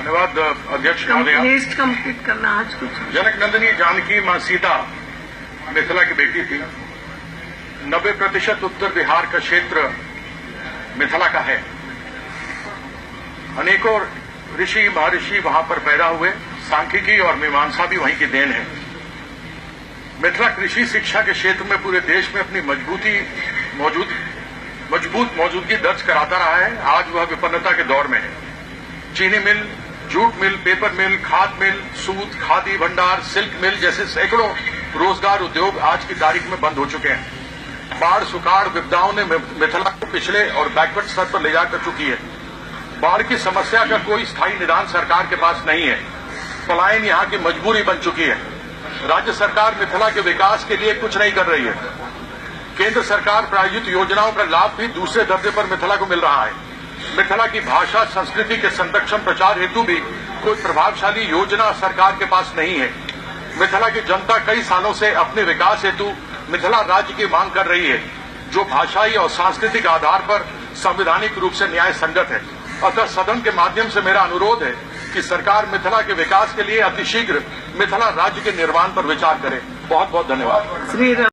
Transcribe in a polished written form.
धन्यवाद अध्यक्ष महोदया। लिस्ट कंप्लीट करना आज कुछ। जनक नंदिनी जानकी मां सीता मिथिला की बेटी थी। 90% उत्तर बिहार का क्षेत्र मिथिला का है। अनेकों ऋषि महर्षि वहां पर पैदा हुए। सांख्यिकी और मीमांसा भी वहीं की देन है। मिथिला कृषि शिक्षा के क्षेत्र में पूरे देश में अपनी मजबूत मौजूदगी दर्ज कराता रहा है। आज वह विपन्नता के दौर में है। चीनी मिल, जूट मिल, पेपर मिल, खाद मिल, सूत, खादी भंडार, सिल्क मिल जैसे सैकड़ों रोजगार उद्योग आज की तारीख में बंद हो चुके हैं। बाढ़ सुखाड़ विपदाओं ने मिथिला को पिछले और बैकवर्ड स्तर पर ले जाकर चुकी है। बाढ़ की समस्या का कोई स्थायी निदान सरकार के पास नहीं है। पलायन यहां की मजबूरी बन चुकी है। राज्य सरकार मिथिला के विकास के लिए कुछ नहीं कर रही है। केंद्र सरकार प्रायोजित योजनाओं का लाभ भी दूसरे दर्जे पर मिथिला को मिल रहा है। मिथिला की भाषा संस्कृति के संरक्षण प्रचार हेतु भी कोई प्रभावशाली योजना सरकार के पास नहीं है। मिथिला की जनता कई सालों से अपने विकास हेतु मिथिला राज्य की मांग कर रही है, जो भाषाई और सांस्कृतिक आधार पर संवैधानिक रूप से न्याय संगत है। अतः सदन के माध्यम से मेरा अनुरोध है कि सरकार मिथिला के विकास के लिए अतिशीघ्र मिथिला राज्य के निर्माण पर विचार करे। बहुत बहुत धन्यवाद।